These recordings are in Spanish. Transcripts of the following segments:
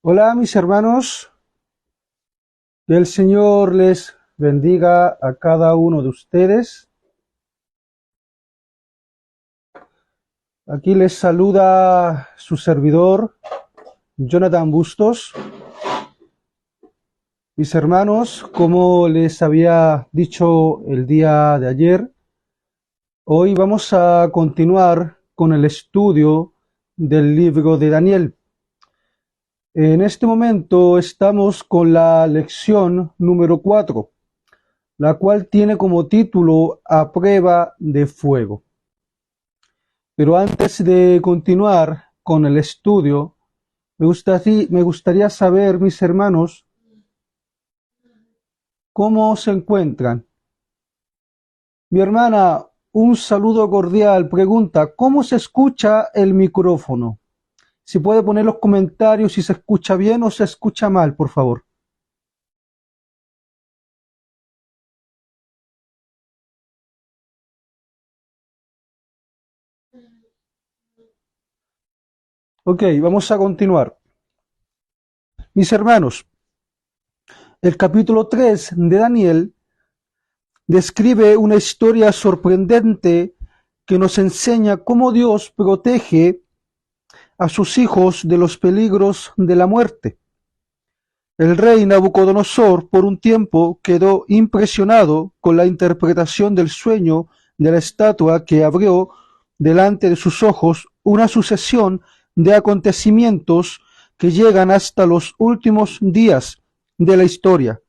Hola mis hermanos, que el Señor les bendiga a cada uno de ustedes. Aquí les saluda su servidor, Jonathan Bustos. Mis hermanos, como les había dicho el día de ayer, hoy vamos a continuar con el estudio del libro de Daniel. En este momento estamos con la lección número 4, la cual tiene como título A prueba de fuego. Pero antes de continuar con el estudio, me gustaría saber, mis hermanos, cómo se encuentran. Mi hermana, un saludo cordial, pregunta, ¿cómo se escucha el micrófono? Si puede poner los comentarios si se escucha bien o se escucha mal, por favor. Ok, vamos a continuar. Mis hermanos, el capítulo 3 de Daniel describe una historia sorprendente que nos enseña cómo Dios protege a sus hijos de los peligros de la muerte. El rey Nabucodonosor por un tiempo quedó impresionado con la interpretación del sueño de la estatua que abrió delante de sus ojos una sucesión de acontecimientos que llegan hasta los últimos días de la historia.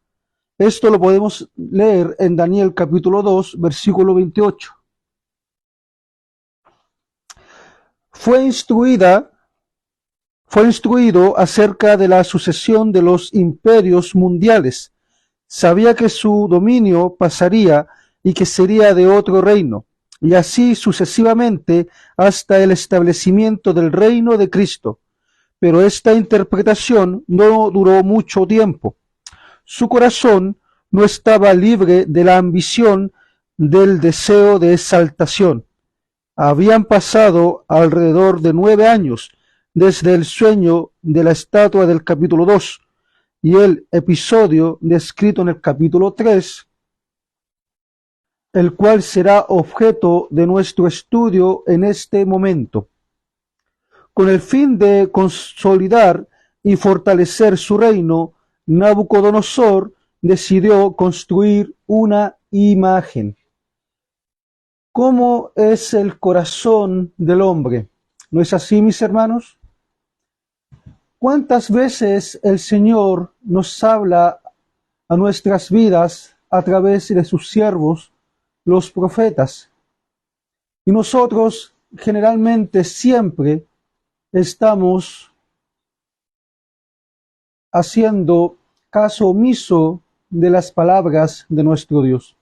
Esto lo podemos leer en Daniel capítulo 2, versículo 28. Fue instruida Fue instruido acerca de la sucesión de los imperios mundiales. Sabía que su dominio pasaría y que sería de otro reino, y así sucesivamente hasta el establecimiento del reino de Cristo. Pero esta interpretación no duró mucho tiempo. Su corazón no estaba libre de la ambición del deseo de exaltación. Habían pasado alrededor de 9 años desde el sueño de la estatua del capítulo 2 y el episodio descrito en el capítulo 3, el cual será objeto de nuestro estudio en este momento. Con el fin de consolidar y fortalecer su reino, Nabucodonosor decidió construir una imagen. ¿Cómo es el corazón del hombre? ¿No es así, mis hermanos? ¿Cuántas veces el Señor nos habla a nuestras vidas a través de sus siervos, los profetas? Y nosotros generalmente siempre estamos haciendo caso omiso de las palabras de nuestro Dios.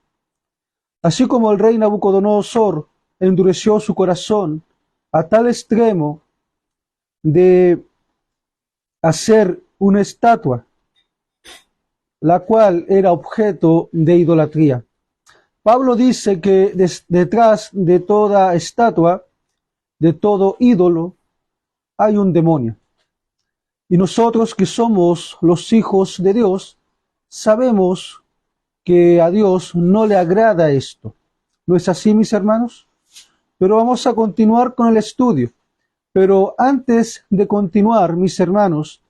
Así como el rey Nabucodonosor endureció su corazón a tal extremo de hacer una estatua, la cual era objeto de idolatría. Pablo dice que detrás de toda estatua, de todo ídolo, hay un demonio. Y nosotros que somos los hijos de Dios, sabemos que a Dios no le agrada esto. ¿No es así, mis hermanos? Pero vamos a continuar con el estudio. Pero antes de continuar, mis hermanos,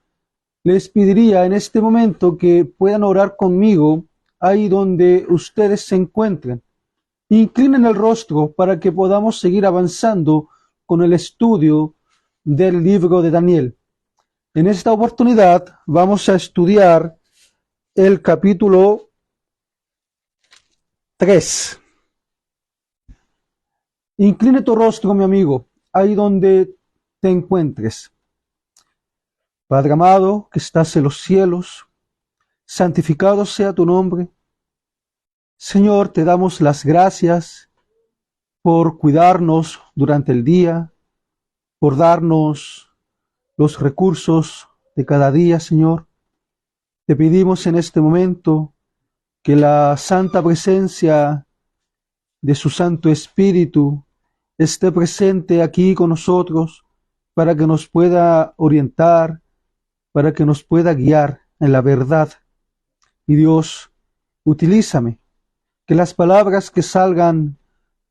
les pediría en este momento que puedan orar conmigo ahí donde ustedes se encuentren. Inclinen el rostro para que podamos seguir avanzando con el estudio del libro de Daniel. En esta oportunidad vamos a estudiar el capítulo 3. Incline tu rostro, mi amigo, ahí donde te encuentres. Padre amado, que estás en los cielos, santificado sea tu nombre. Señor, te damos las gracias por cuidarnos durante el día, por darnos los recursos de cada día, Señor. Te pedimos en este momento que la santa presencia de su Santo Espíritu esté presente aquí con nosotros para que nos pueda orientar, para que nos pueda guiar en la verdad. Y Dios, utilízame, que las palabras que salgan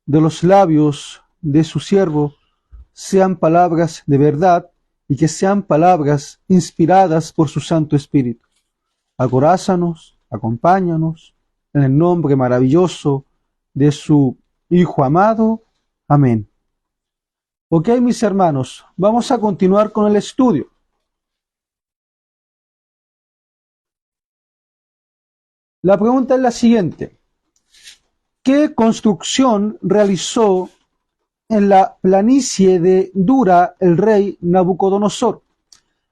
de los labios de su siervo sean palabras de verdad y que sean palabras inspiradas por su Santo Espíritu. Acorázanos, acompáñanos, en el nombre maravilloso de su Hijo amado. Amén. Ok, mis hermanos, vamos a continuar con el estudio. La pregunta es la siguiente. ¿Qué construcción realizó en la planicie de Dura el rey Nabucodonosor?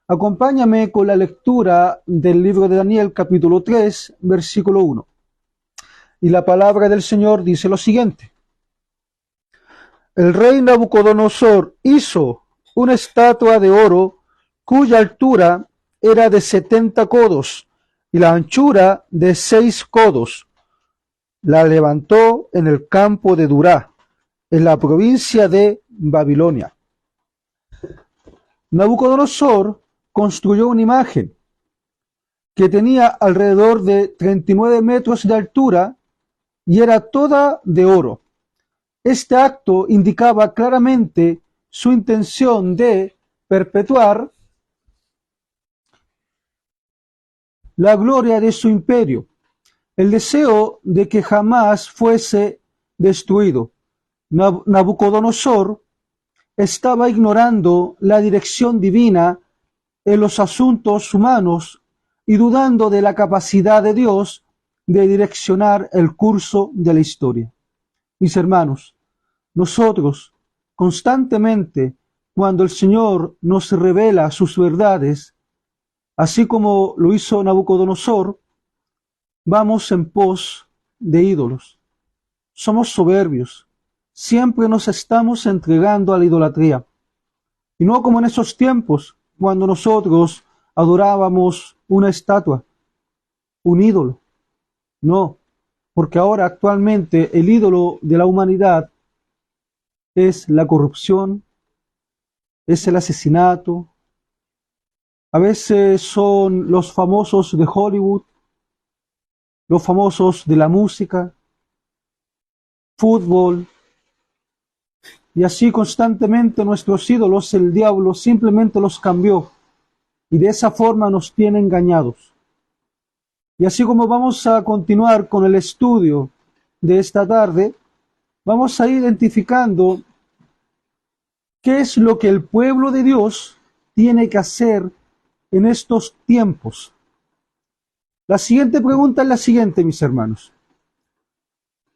Acompáñame con la lectura del libro de Daniel, capítulo 3, versículo 1. Y la palabra del Señor dice lo siguiente. El rey Nabucodonosor hizo una estatua de oro cuya altura era de 70 codos y la anchura de 6 codos. La levantó en el campo de Dura, en la provincia de Babilonia. Nabucodonosor construyó una imagen que tenía alrededor de 39 metros de altura y era toda de oro. Este acto indicaba claramente su intención de perpetuar la gloria de su imperio, el deseo de que jamás fuese destruido. Nabucodonosor estaba ignorando la dirección divina en los asuntos humanos y dudando de la capacidad de Dios de direccionar el curso de la historia. Mis hermanos, nosotros constantemente, cuando el Señor nos revela sus verdades, así como lo hizo Nabucodonosor, vamos en pos de ídolos. Somos soberbios. Siempre nos estamos entregando a la idolatría. Y no como en esos tiempos, cuando nosotros adorábamos una estatua, un ídolo. No, porque ahora actualmente el ídolo de la humanidad es la corrupción, es el asesinato, a veces son los famosos de Hollywood, los famosos de la música, fútbol, y así constantemente nuestros ídolos, el diablo simplemente los cambió y de esa forma nos tiene engañados. Y así como vamos a continuar con el estudio de esta tarde, vamos a ir identificando qué es lo que el pueblo de Dios tiene que hacer en estos tiempos. La siguiente pregunta es la siguiente, mis hermanos.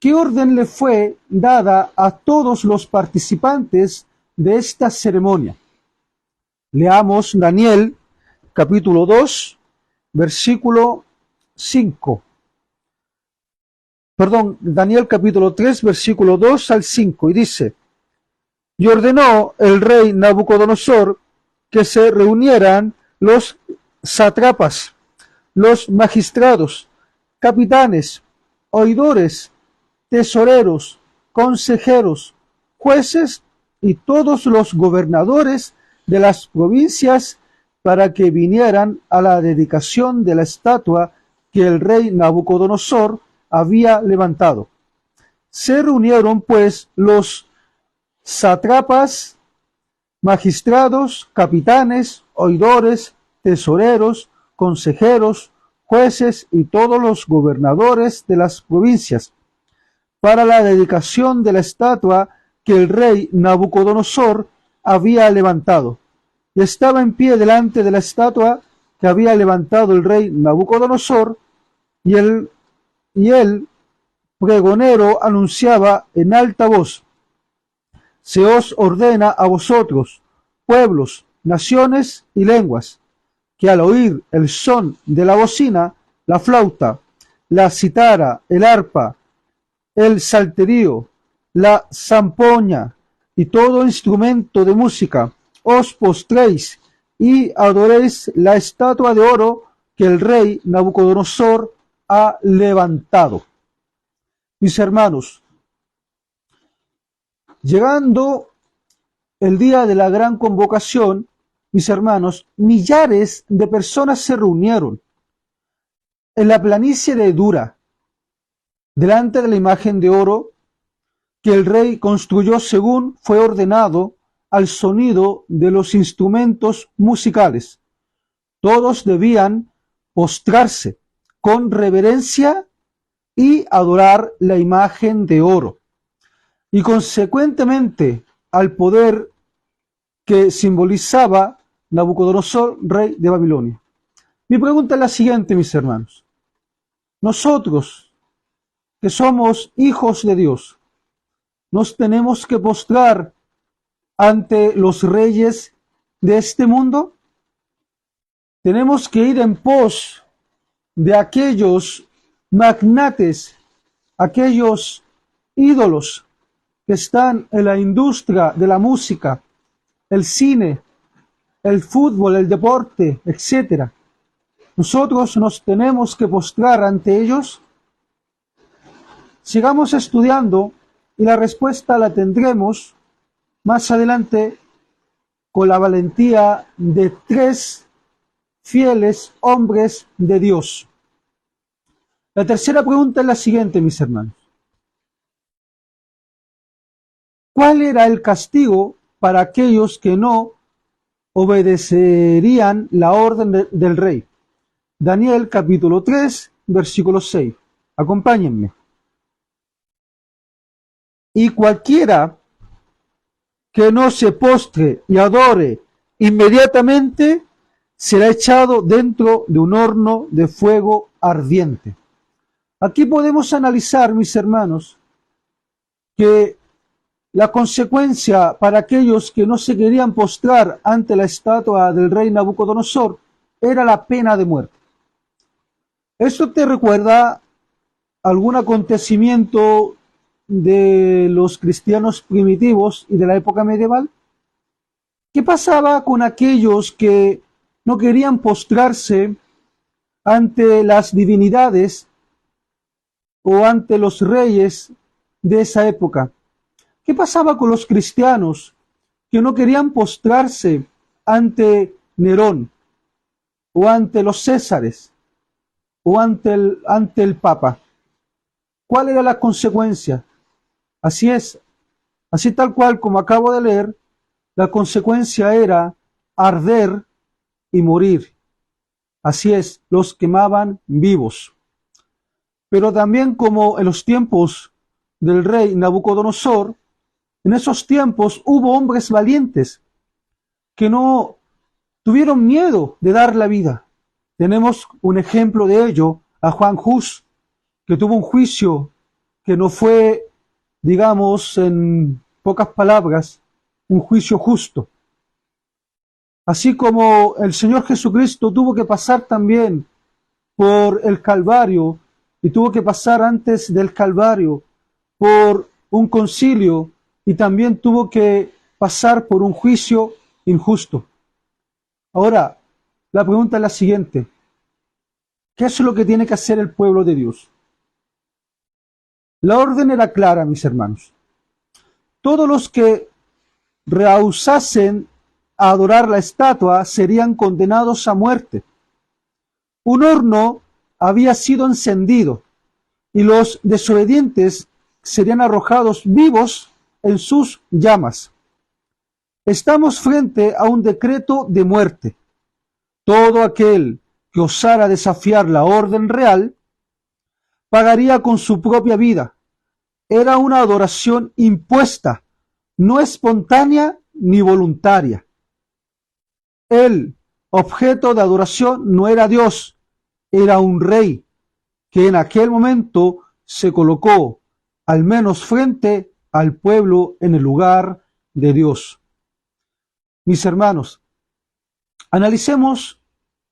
¿Qué orden le fue dada a todos los participantes de esta ceremonia? Leamos Daniel, capítulo 2, versículo 5. Perdón, Daniel capítulo 3, versículo 2 al 5, y dice, y ordenó el rey Nabucodonosor que se reunieran los sátrapas, los magistrados, capitanes, oidores, tesoreros, consejeros, jueces y todos los gobernadores de las provincias para que vinieran a la dedicación de la estatua que el rey Nabucodonosor había levantado. Se reunieron pues los sátrapas, magistrados, capitanes, oidores, tesoreros, consejeros, jueces y todos los gobernadores de las provincias para la dedicación de la estatua que el rey Nabucodonosor había levantado. Y estaba en pie delante de la estatua que había levantado el rey Nabucodonosor, y el pregonero anunciaba en alta voz, se os ordena a vosotros, pueblos, naciones y lenguas, que al oír el son de la bocina, la flauta, la citara, el arpa, el salterio, la zampoña y todo instrumento de música, os postréis y adoréis la estatua de oro que el rey Nabucodonosor ha levantado. Mis hermanos, llegando el día de la gran convocación, mis hermanos, millares de personas se reunieron en la planicie de Dura, delante de la imagen de oro que el rey construyó según fue ordenado al sonido de los instrumentos musicales. Todos debían postrarse con reverencia y adorar la imagen de oro. Y consecuentemente al poder que simbolizaba Nabucodonosor, rey de Babilonia. Mi pregunta es la siguiente, mis hermanos. Nosotros, que somos hijos de Dios, ¿nos tenemos que postrar ante los reyes de este mundo? ¿Tenemos que ir en pos de aquellos magnates, aquellos ídolos que están en la industria de la música, el cine, el fútbol, el deporte, etcétera? ¿Nosotros nos tenemos que postrar ante ellos? Sigamos estudiando y la respuesta la tendremos más adelante con la valentía de 3 fieles hombres de Dios. La tercera pregunta es la siguiente, mis hermanos. ¿Cuál era el castigo para aquellos que no obedecerían la orden del rey? Daniel capítulo 3, versículo 6. Acompáñenme. Y cualquiera que no se postre y adore inmediatamente será echado dentro de un horno de fuego ardiente. Aquí podemos analizar, mis hermanos, que la consecuencia para aquellos que no se querían postrar ante la estatua del rey Nabucodonosor era la pena de muerte. ¿Esto te recuerda algún acontecimiento de los cristianos primitivos y de la época medieval? ¿Qué pasaba con aquellos que no querían postrarse ante las divinidades o ante los reyes de esa época? ¿Qué pasaba con los cristianos que no querían postrarse ante Nerón o ante los Césares o ante el Papa? ¿Cuál era la consecuencia? Así es, así tal cual como acabo de leer, la consecuencia era arder y morir. Así es, los quemaban vivos. Pero también como en los tiempos del rey Nabucodonosor, en esos tiempos hubo hombres valientes que no tuvieron miedo de dar la vida. Tenemos un ejemplo de ello a Juan Hus, que tuvo un juicio que no fue, digamos, en pocas palabras, un juicio justo. Así como el Señor Jesucristo tuvo que pasar también por el Calvario y tuvo que pasar antes del Calvario por un concilio y también tuvo que pasar por un juicio injusto. Ahora, la pregunta es la siguiente. ¿Qué es lo que tiene que hacer el pueblo de Dios? La orden era clara, mis hermanos. Todos los que rehusasen a adorar la estatua serían condenados a muerte. Un horno había sido encendido y los desobedientes serían arrojados vivos en sus llamas. Estamos frente a un decreto de muerte. Todo aquel que osara desafiar la orden real pagaría con su propia vida. Era una adoración impuesta, no espontánea ni voluntaria. El objeto de adoración no era Dios, era un rey que en aquel momento se colocó al menos frente al pueblo en el lugar de Dios. Mis hermanos, analicemos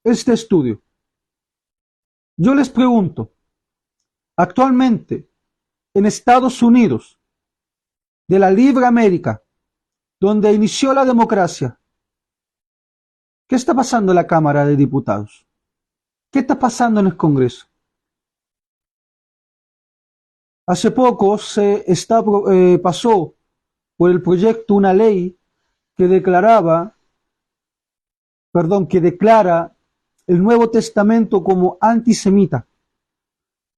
este estudio. Yo les pregunto, actualmente en Estados Unidos, de la libre América, donde inició la democracia, ¿qué está pasando en la Cámara de Diputados? ¿Qué está pasando en el Congreso? Hace poco pasó por el proyecto una ley que declaraba que declara el Nuevo Testamento como antisemita.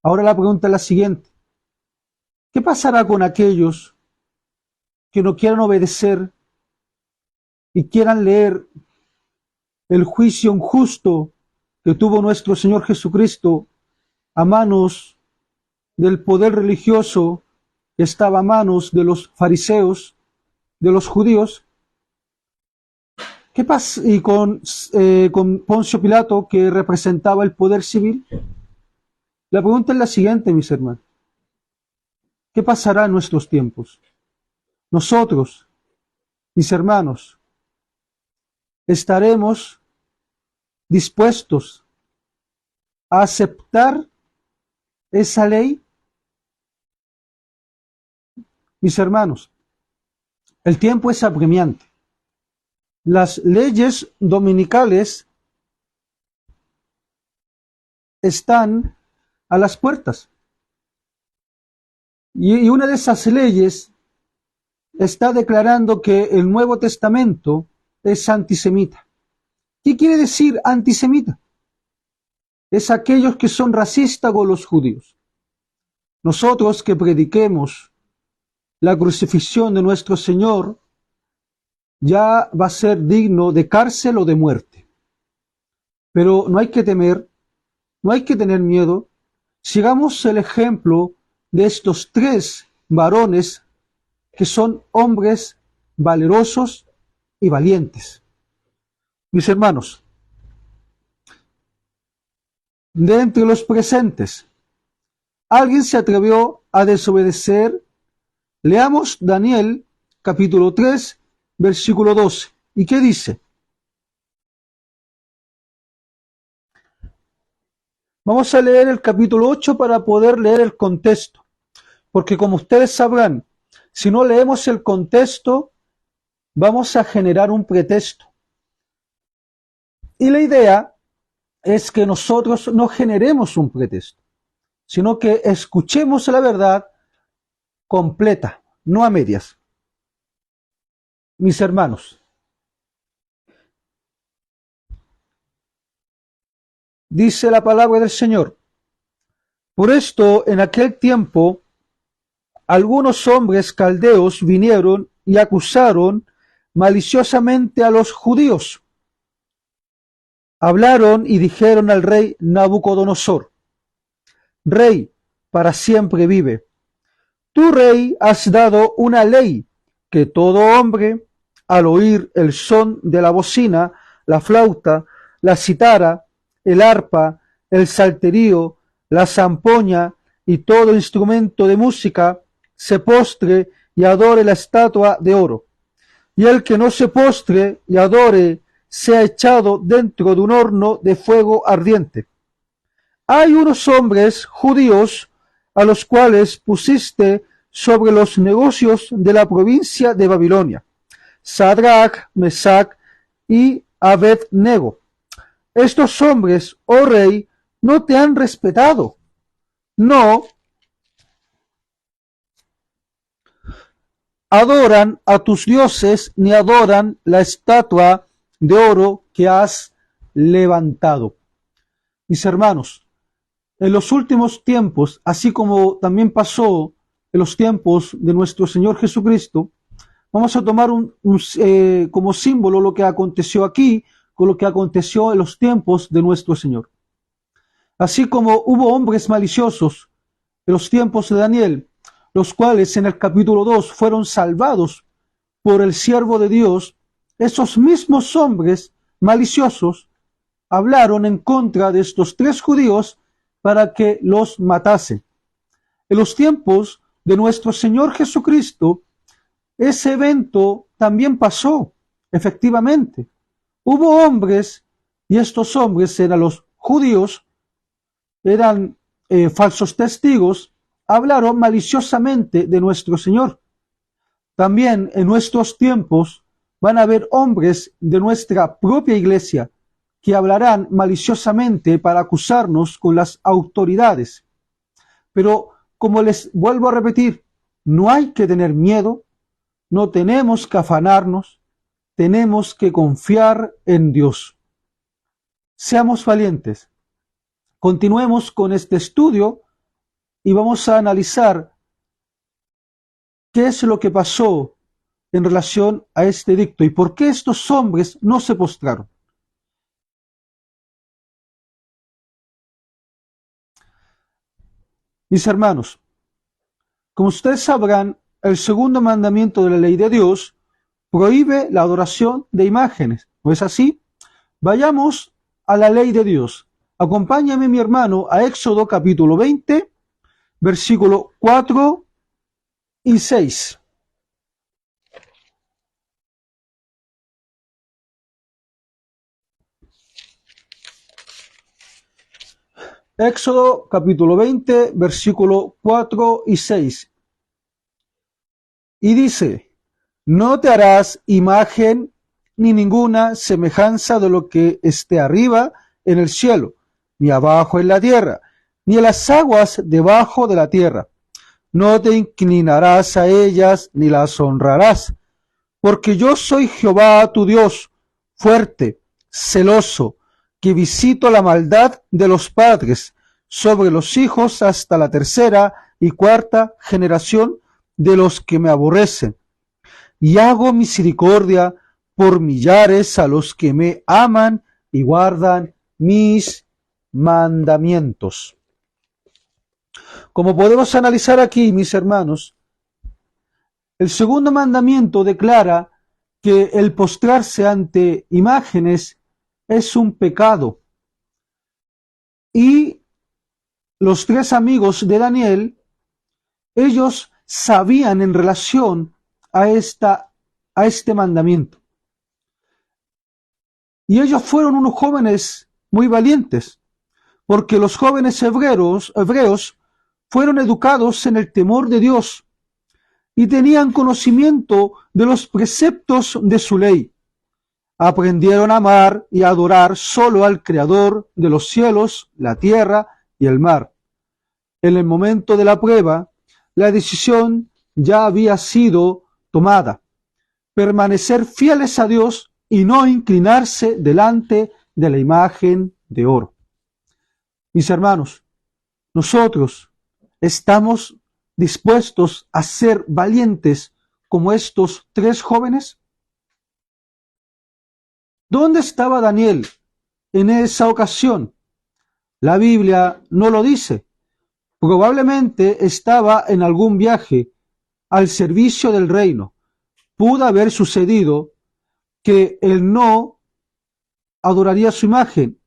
Ahora la pregunta es la siguiente: ¿qué pasará con aquellos que no quieran obedecer y quieran leer el juicio injusto que tuvo nuestro Señor Jesucristo a manos del poder religioso que estaba a manos de los fariseos, de los judíos? ¿Qué pasa y con Poncio Pilato, que representaba el poder civil? La pregunta es la siguiente, mis hermanos: ¿qué pasará en nuestros tiempos? Nosotros, mis hermanos, ¿estaremos dispuestos a aceptar esa ley? Mis hermanos, el tiempo es apremiante. Las leyes dominicales están a las puertas. Y una de esas leyes está declarando que el Nuevo Testamento es antisemita. ¿Qué quiere decir antisemita? Es aquellos que son racistas con los judíos. Nosotros que prediquemos la crucifixión de nuestro Señor, ya va a ser digno de cárcel o de muerte. Pero no hay que temer, no hay que tener miedo. Sigamos el ejemplo de estos tres varones que son hombres valerosos y valientes. Mis hermanos, de entre los presentes, ¿alguien se atrevió a desobedecer? Leamos Daniel capítulo 3, versículo 12. ¿Y qué dice? Vamos a leer el capítulo 8 para poder leer el contexto, porque como ustedes sabrán, si no leemos el contexto, vamos a generar un pretexto. Y la idea es que nosotros no generemos un pretexto, sino que escuchemos la verdad completa, no a medias. Mis hermanos, dice la palabra del Señor: por esto en aquel tiempo algunos hombres caldeos vinieron y acusaron maliciosamente a los judíos. Hablaron y dijeron al rey Nabucodonosor: Rey, para siempre vive. Tú, rey, has dado una ley que todo hombre, al oír el son de la bocina, la flauta, la citara, el arpa, el salterio, la zampoña y todo instrumento de música, se postre y adore la estatua de oro. Y el que no se postre y adore sea echado dentro de un horno de fuego ardiente. Hay unos hombres judíos a los cuales pusiste sobre los negocios de la provincia de Babilonia, Sadrach, Mesach y Abed-nego. Estos hombres, oh rey, no te han respetado, no adoran a tus dioses ni adoran la estatua de oro que has levantado. Mis hermanos, en los últimos tiempos, así como también pasó en los tiempos de nuestro Señor Jesucristo, vamos a tomar como símbolo lo que aconteció aquí con lo que aconteció en los tiempos de nuestro Señor. Así como hubo hombres maliciosos en los tiempos de Daniel, los cuales en el capítulo 2 fueron salvados por el siervo de Dios, esos mismos hombres maliciosos hablaron en contra de estos tres judíos para que los matasen. En los tiempos de nuestro Señor Jesucristo, ese evento también pasó, efectivamente. Hubo hombres, y estos hombres eran los judíos, eran falsos testigos, hablaron maliciosamente de nuestro Señor. También en nuestros tiempos van a haber hombres de nuestra propia iglesia que hablarán maliciosamente para acusarnos con las autoridades. Pero, como les vuelvo a repetir, no hay que tener miedo, no tenemos que afanarnos, tenemos que confiar en Dios. seamos valientes. Continuemos con este estudio y vamos a analizar qué es lo que pasó en relación a este edicto y por qué estos hombres no se postraron. Mis hermanos, como ustedes sabrán, el segundo mandamiento de la ley de Dios prohíbe la adoración de imágenes. ¿No es así? Vayamos a la ley de Dios. Acompáñame, mi hermano, a Éxodo capítulo 20, versículo 4 y 6. Éxodo capítulo 20, versículo 4 y 6. Y dice, no te harás imagen ni ninguna semejanza de lo que esté arriba en el cielo, ni abajo en la tierra, ni en las aguas debajo de la tierra. No te inclinarás a ellas ni las honrarás, porque yo soy Jehová tu Dios, fuerte, celoso, que visito la maldad de los padres sobre los hijos hasta la tercera y cuarta generación de los que me aborrecen, y hago misericordia por millares a los que me aman y guardan mis mandamientos. Como podemos analizar aquí, mis hermanos, el segundo mandamiento declara que el postrarse ante imágenes es un pecado. Y los tres amigos de Daniel, ellos sabían en relación a este mandamiento. Y ellos fueron unos jóvenes muy valientes, porque los jóvenes hebreos fueron educados en el temor de Dios y tenían conocimiento de los preceptos de su ley. Aprendieron a amar y a adorar solo al Creador de los cielos, la tierra y el mar. En el momento de la prueba, la decisión ya había sido tomada: permanecer fieles a Dios y no inclinarse delante de la imagen de oro. Mis hermanos, nosotros estamos dispuestos a ser valientes como estos tres jóvenes. ¿Dónde estaba Daniel en esa ocasión? La Biblia no lo dice. Probablemente estaba en algún viaje al servicio del reino. Pudo haber sucedido que él no adoraría su imagen.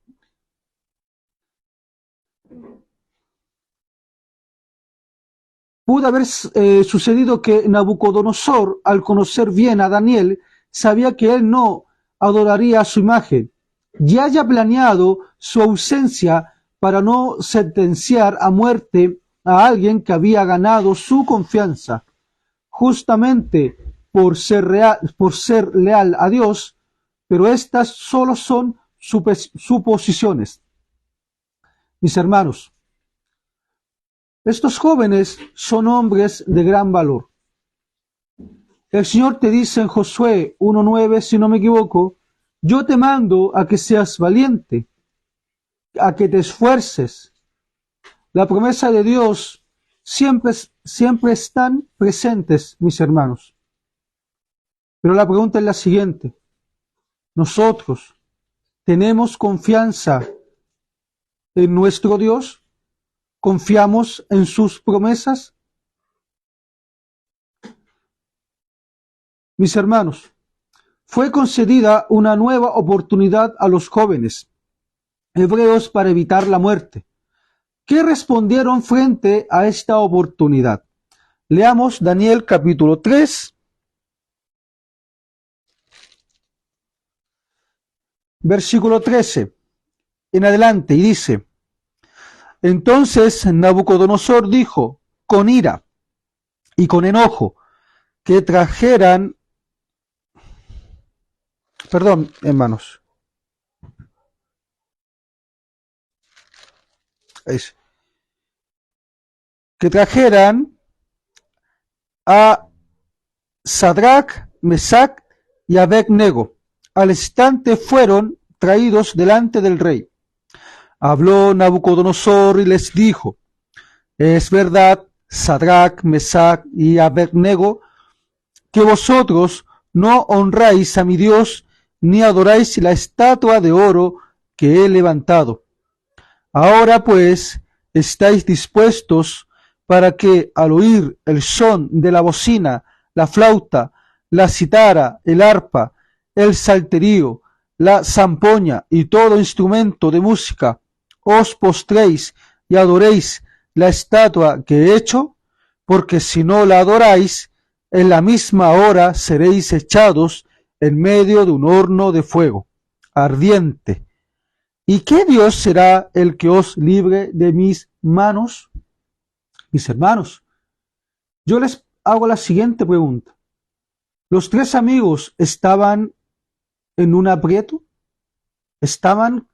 Pudo haber sucedido que Nabucodonosor, al conocer bien a Daniel, sabía que él no adoraría su imagen y haya planeado su ausencia para no sentenciar a muerte a alguien que había ganado su confianza, justamente por ser leal a Dios, pero estas solo son suposiciones. Mis hermanos, estos jóvenes son hombres de gran valor. El Señor te dice en Josué 1:9, si no me equivoco, yo te mando a que seas valiente, a que te esfuerces. La promesa de Dios siempre están presentes, mis hermanos. Pero la pregunta es la siguiente: ¿nosotros tenemos confianza en nuestro Dios? ¿Confiamos en sus promesas? Mis hermanos, fue concedida una nueva oportunidad a los jóvenes hebreos para evitar la muerte. ¿Qué respondieron frente a esta oportunidad? Leamos Daniel capítulo 3, versículo 13 en adelante, y dice: entonces Nabucodonosor dijo con ira y con enojo que trajeran, perdón, hermanos, que trajeran a Sadrach, Mesach y Abed-Nego. Al instante fueron traídos delante del rey. Habló Nabucodonosor y les dijo: es verdad, Sadrach, Mesach y Abednego, que vosotros no honráis a mi Dios, ni adoráis la estatua de oro que he levantado. Ahora pues, estáis dispuestos para que, al oír el son de la bocina, la flauta, la citara, el arpa, el salterio, la zampoña y todo instrumento de música, os postréis y adoréis la estatua que he hecho, porque si no la adoráis, en la misma hora seréis echados en medio de un horno de fuego ardiente. ¿Y qué Dios será el que os libre de mis manos? Mis hermanos, yo les hago la siguiente pregunta. ¿Los tres amigos estaban en un aprieto? ¿Estaban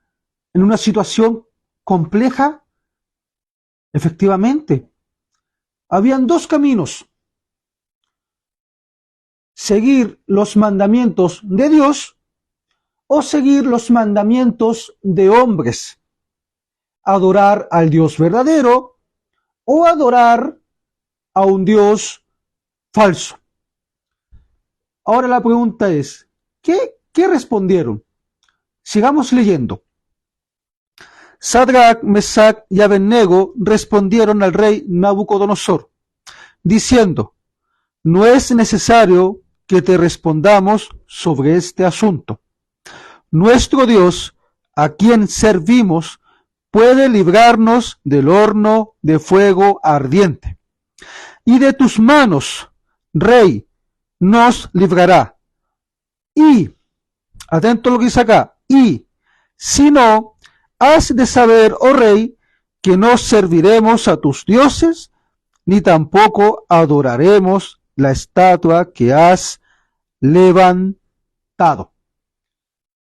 en una situación compleja? Efectivamente, habían dos caminos: seguir los mandamientos de Dios o seguir los mandamientos de hombres, adorar al Dios verdadero o adorar a un Dios falso. Ahora la pregunta es, ¿qué respondieron? Sigamos leyendo. Sadrach, Mesach y Abednego respondieron al rey Nabucodonosor, diciendo: no es necesario que te respondamos sobre este asunto. Nuestro Dios, a quien servimos, puede librarnos del horno de fuego ardiente. Y de tus manos, rey, nos librará. Y, atento a lo que dice acá, y, si no, has de saber, oh rey, que no serviremos a tus dioses, ni tampoco adoraremos la estatua que has levantado.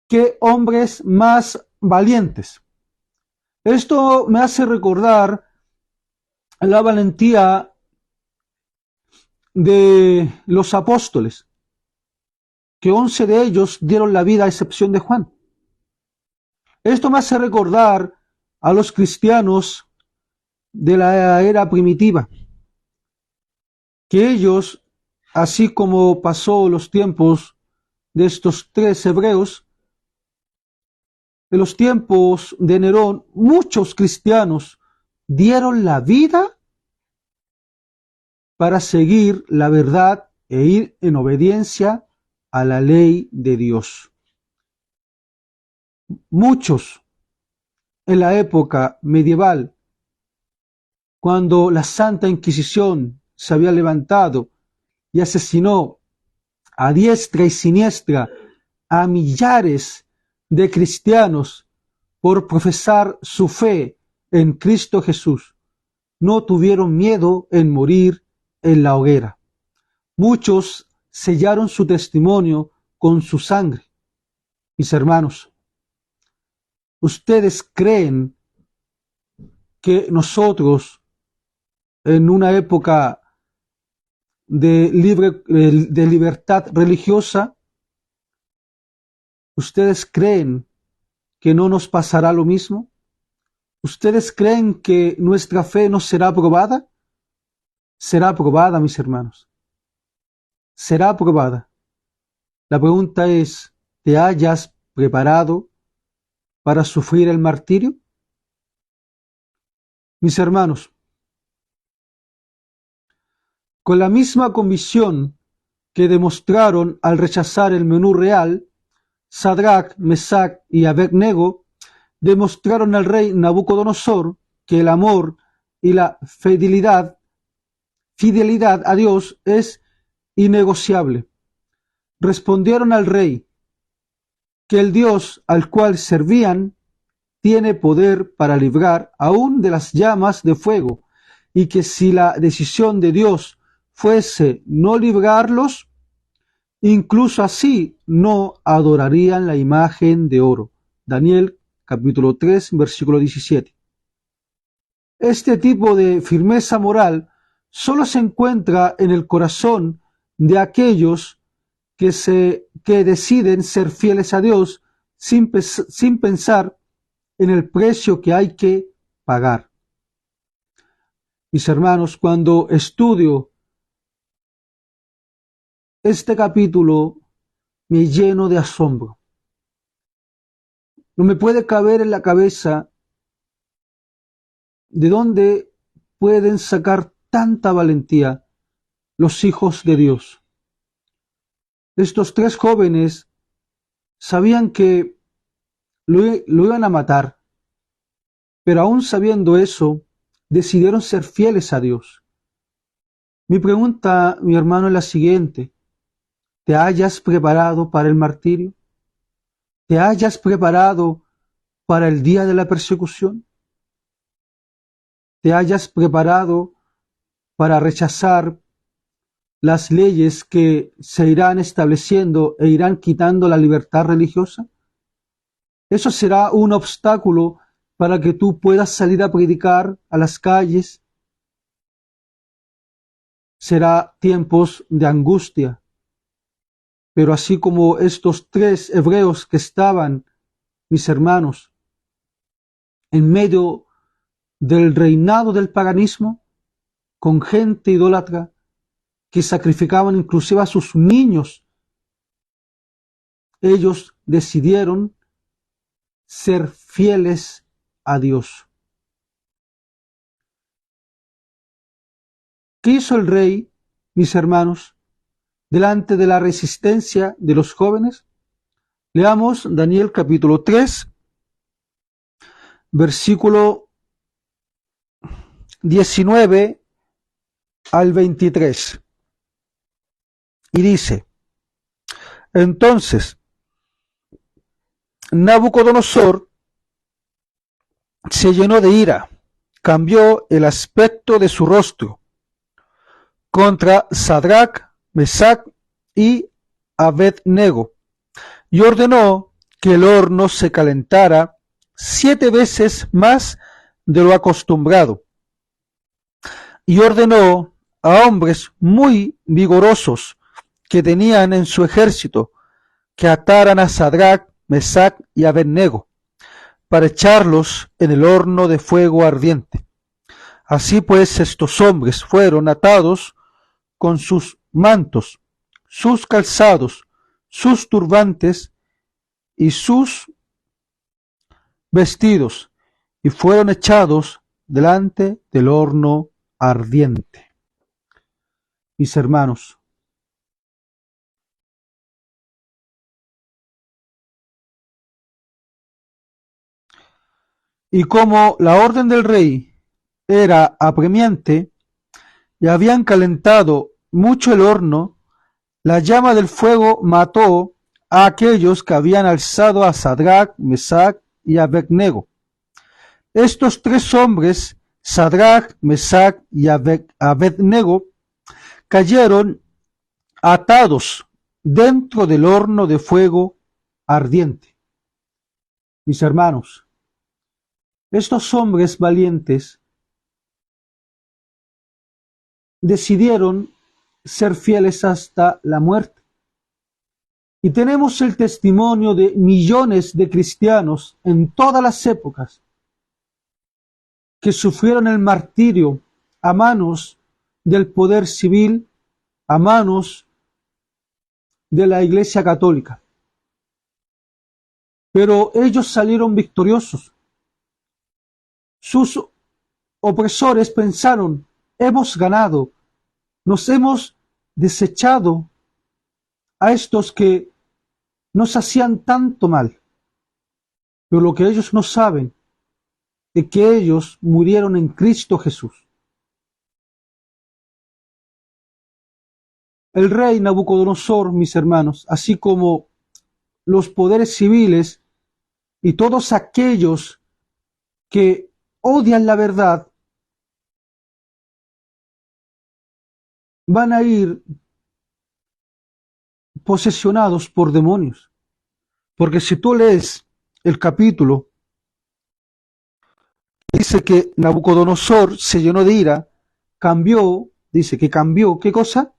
¿Qué hombres más valientes? Esto me hace recordar la valentía de los apóstoles, que 11 de ellos dieron la vida a excepción de Juan. Esto me hace recordar a los cristianos de la era primitiva, que ellos, así como pasó los tiempos de estos tres hebreos, en los tiempos de Nerón, muchos cristianos dieron la vida para seguir la verdad e ir en obediencia a la ley de Dios. Muchos en la época medieval, cuando la Santa Inquisición se había levantado y asesinó a diestra y siniestra a millares de cristianos por profesar su fe en Cristo Jesús, no tuvieron miedo en morir en la hoguera. Muchos sellaron su testimonio con su sangre. Mis hermanos, ¿ustedes creen que nosotros, en una época de libertad religiosa, ustedes creen que no nos pasará lo mismo? ¿Ustedes creen que nuestra fe no será probada? Será probada, mis hermanos. Será probada. La pregunta es, ¿te hayas preparado para sufrir el martirio? Mis hermanos, con la misma convicción que demostraron al rechazar el menú real, Sadrach, Mesach y Abednego demostraron al rey Nabucodonosor que el amor y la fidelidad a Dios es innegociable. Respondieron al rey que el Dios al cual servían tiene poder para librar aún de las llamas de fuego, y que si la decisión de Dios fuese no librarlos, incluso así no adorarían la imagen de oro. Daniel capítulo 3, versículo 17. Este tipo de firmeza moral solo se encuentra en el corazón de aquellos que deciden ser fieles a Dios sin pensar en el precio que hay que pagar. Mis hermanos, cuando estudio este capítulo me lleno de asombro. No me puede caber en la cabeza de dónde pueden sacar tanta valentía los hijos de Dios. Estos tres jóvenes sabían que lo iban a matar, pero aún sabiendo eso, decidieron ser fieles a Dios. Mi pregunta, mi hermano, es la siguiente. ¿Te hayas preparado para el martirio? ¿Te hayas preparado para el día de la persecución? ¿Te hayas preparado para rechazar las leyes que se irán estableciendo e irán quitando la libertad religiosa? Eso será un obstáculo para que tú puedas salir a predicar a las calles. Será tiempos de angustia. Pero así como estos tres hebreos que estaban, mis hermanos, en medio del reinado del paganismo, con gente idólatra, que sacrificaban inclusive a sus niños, ellos decidieron ser fieles a Dios. ¿Qué hizo el rey, mis hermanos, delante de la resistencia de los jóvenes? Leamos Daniel capítulo 3, versículo 19 al 23. Y dice: Entonces Nabucodonosor se llenó de ira, cambió el aspecto de su rostro contra Sadrach, Mesach y Abed-nego, y ordenó que el horno se calentara 7 veces más de lo acostumbrado, y ordenó a hombres muy vigorosos que tenían en su ejército que ataran a Sadrach, Mesach y Abed-nego para echarlos en el horno de fuego ardiente. Así pues, estos hombres fueron atados con sus mantos, sus calzados, sus turbantes y sus vestidos, y fueron echados delante del horno ardiente. Mis hermanos, y como la orden del rey era apremiante y habían calentado mucho el horno, la llama del fuego mató a aquellos que habían alzado a Sadrach, Mesach y Abed-nego. Estos tres hombres, Sadrach, Mesach y Abed-nego, cayeron atados dentro del horno de fuego ardiente. Mis hermanos, estos hombres valientes decidieron ser fieles hasta la muerte. Y tenemos el testimonio de millones de cristianos en todas las épocas que sufrieron el martirio a manos del poder civil, a manos de la Iglesia Católica. Pero ellos salieron victoriosos. Sus opresores pensaron: hemos ganado, nos hemos desechado a estos que nos hacían tanto mal. Pero lo que ellos no saben es que ellos murieron en Cristo Jesús. El rey Nabucodonosor, mis hermanos, así como los poderes civiles y todos aquellos que odian la verdad, van a ir posesionados por demonios. Porque si tú lees el capítulo, dice que Nabucodonosor se llenó de ira, dice que cambió, ¿qué cosa?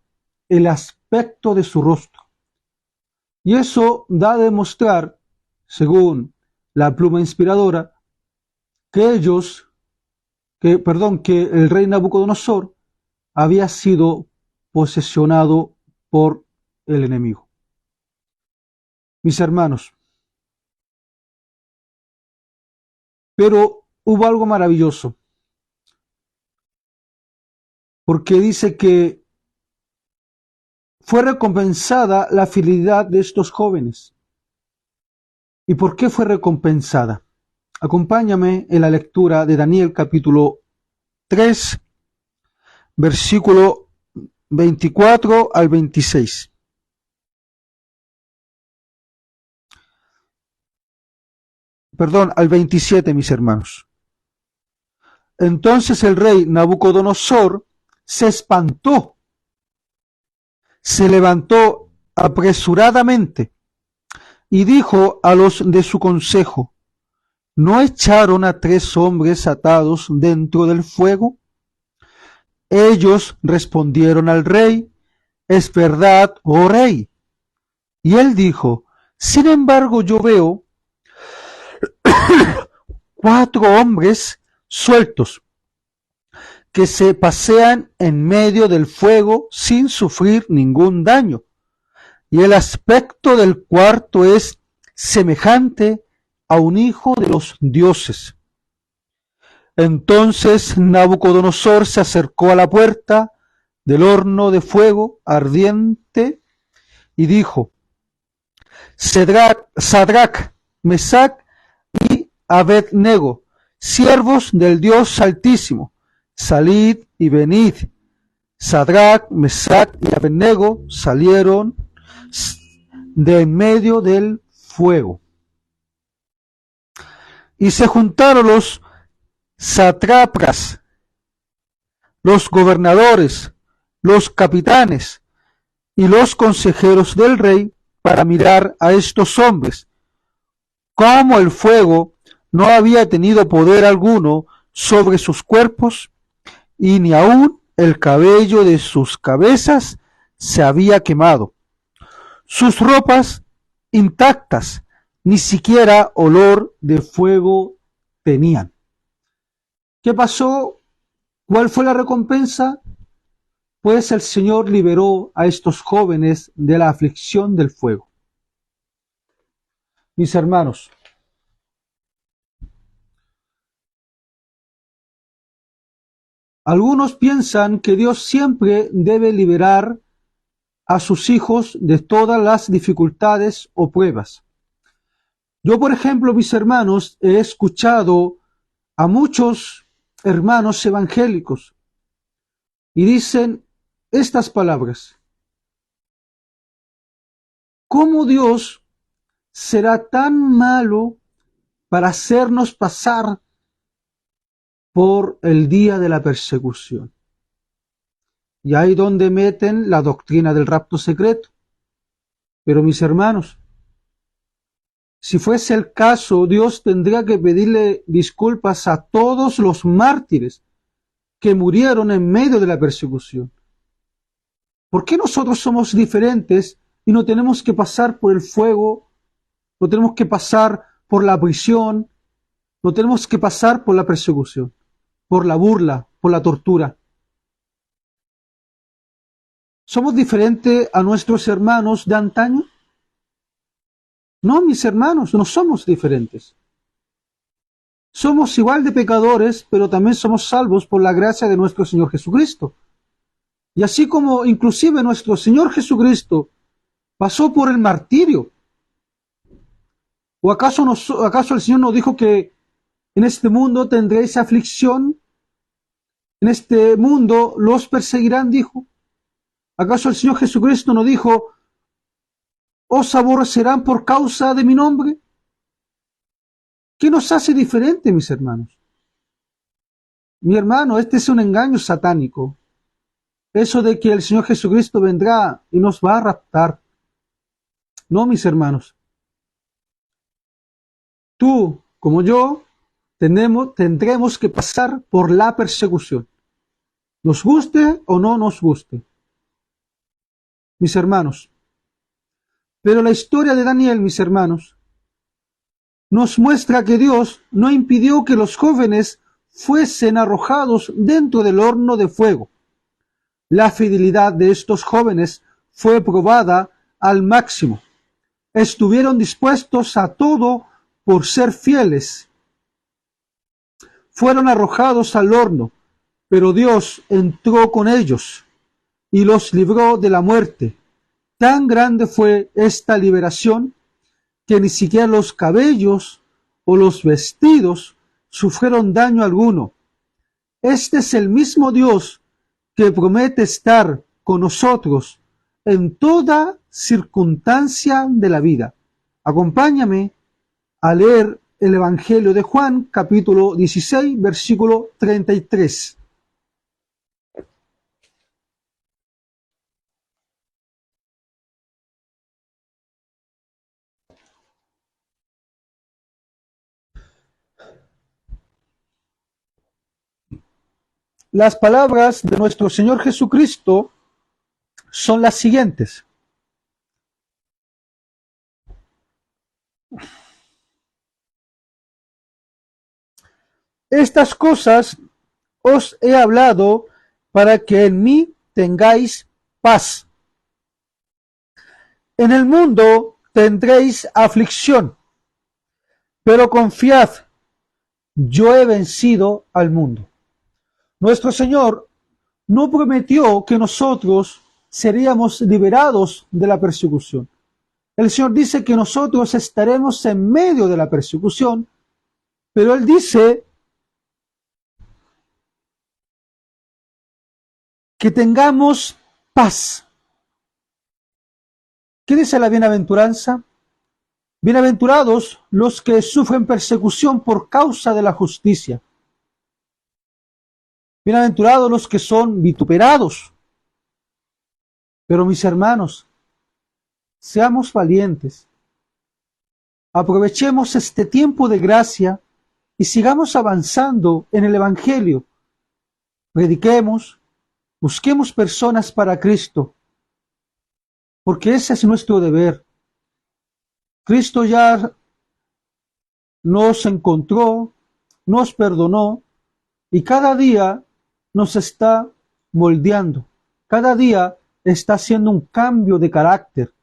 El aspecto de su rostro. Y eso da a demostrar según la pluma inspiradora, que el rey Nabucodonosor había sido posesionado por el enemigo. Mis hermanos, pero hubo algo maravilloso, porque dice que fue recompensada la fidelidad de estos jóvenes. ¿Y por qué fue recompensada? Acompáñame en la lectura de Daniel capítulo 3, versículo 24 al 26. Perdón, al 27, mis hermanos. Entonces el rey Nabucodonosor se espantó, se levantó apresuradamente y dijo a los de su consejo: ¿no echaron a 3 hombres atados dentro del fuego? Ellos respondieron al rey: es verdad, oh rey. Y él dijo: sin embargo, yo veo 4 hombres sueltos que se pasean en medio del fuego sin sufrir ningún daño. Y el aspecto del cuarto es semejante a un hijo de los dioses. Entonces Nabucodonosor se acercó a la puerta del horno de fuego ardiente y dijo: Sadrach, Mesach y Abednego, siervos del Dios Altísimo, salid y venid. Sadrach, Mesach y Abednego salieron de en medio del fuego. Y se juntaron los sátrapas, los gobernadores, los capitanes y los consejeros del rey para mirar a estos hombres. Como el fuego no había tenido poder alguno sobre sus cuerpos, y ni aun el cabello de sus cabezas se había quemado. Sus ropas intactas, ni siquiera olor de fuego tenían. ¿Qué pasó? ¿Cuál fue la recompensa? Pues el Señor liberó a estos jóvenes de la aflicción del fuego. Mis hermanos, algunos piensan que Dios siempre debe liberar a sus hijos de todas las dificultades o pruebas. Yo, por ejemplo, mis hermanos, he escuchado a muchos hermanos evangélicos y dicen estas palabras: ¿cómo Dios será tan malo para hacernos pasar por el día de la persecución? Y ahí donde meten la doctrina del rapto secreto. Pero mis hermanos, si fuese el caso, Dios tendría que pedirle disculpas a todos los mártires que murieron en medio de la persecución. ¿Por qué nosotros somos diferentes y no tenemos que pasar por el fuego, no tenemos que pasar por la prisión, no tenemos que pasar por la persecución, por la burla, por la tortura? ¿Somos diferentes a nuestros hermanos de antaño? No, mis hermanos, no somos diferentes. Somos igual de pecadores, pero también somos salvos por la gracia de nuestro Señor Jesucristo. Y así como inclusive nuestro Señor Jesucristo pasó por el martirio, ¿o acaso el Señor nos dijo que en este mundo tendréis aflicción? En este mundo los perseguirán, dijo. ¿Acaso el Señor Jesucristo nos dijo: os aborrecerán por causa de mi nombre? ¿Qué nos hace diferente, mis hermanos? Mi hermano, este es un engaño satánico. Eso de que el Señor Jesucristo vendrá y nos va a raptar. No, mis hermanos. Tú, como yo, tendremos que pasar por la persecución, nos guste o no nos guste. Mis hermanos. Pero la historia de Daniel, mis hermanos, nos muestra que Dios no impidió que los jóvenes fuesen arrojados dentro del horno de fuego. La fidelidad de estos jóvenes fue probada al máximo. Estuvieron dispuestos a todo por ser fieles. Fueron arrojados al horno, pero Dios entró con ellos y los libró de la muerte. Tan grande fue esta liberación que ni siquiera los cabellos o los vestidos sufrieron daño alguno. Este es el mismo Dios que promete estar con nosotros en toda circunstancia de la vida. Acompáñame a leer el Evangelio de Juan, capítulo 16, versículo 33. Las palabras de nuestro Señor Jesucristo son las siguientes. Estas cosas os he hablado para que en mí tengáis paz. En el mundo tendréis aflicción, pero confiad, yo he vencido al mundo. Nuestro Señor no prometió que nosotros seríamos liberados de la persecución. El Señor dice que nosotros estaremos en medio de la persecución, pero Él dice que tengamos paz. ¿Qué dice la bienaventuranza? Bienaventurados los que sufren persecución por causa de la justicia. Bienaventurados los que son vituperados. Pero mis hermanos, seamos valientes. Aprovechemos este tiempo de gracia y sigamos avanzando en el Evangelio. Prediquemos, busquemos personas para Cristo, porque ese es nuestro deber. Cristo ya nos encontró, nos perdonó y cada día nos está moldeando. Cada día está haciendo un cambio de carácter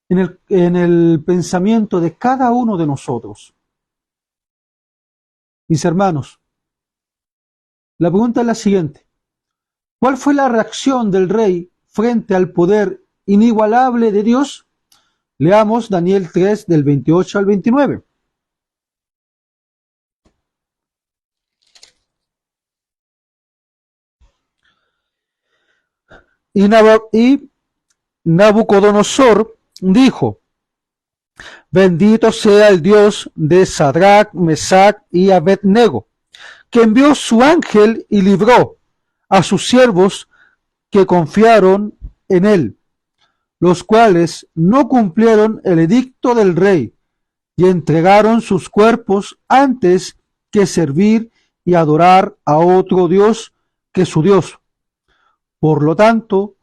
en el pensamiento de cada uno de nosotros. Mis hermanos, la pregunta es la siguiente. ¿Cuál fue la reacción del rey frente al poder inigualable de Dios? Leamos Daniel 3 del 28 al 29. Y Nabucodonosor dijo: Bendito sea el Dios de Sadrach, Mesach y Abednego, que envió su ángel y libró a sus siervos que confiaron en él, los cuales no cumplieron el edicto del rey y entregaron sus cuerpos antes que servir y adorar a otro Dios que su Dios. Por lo tanto,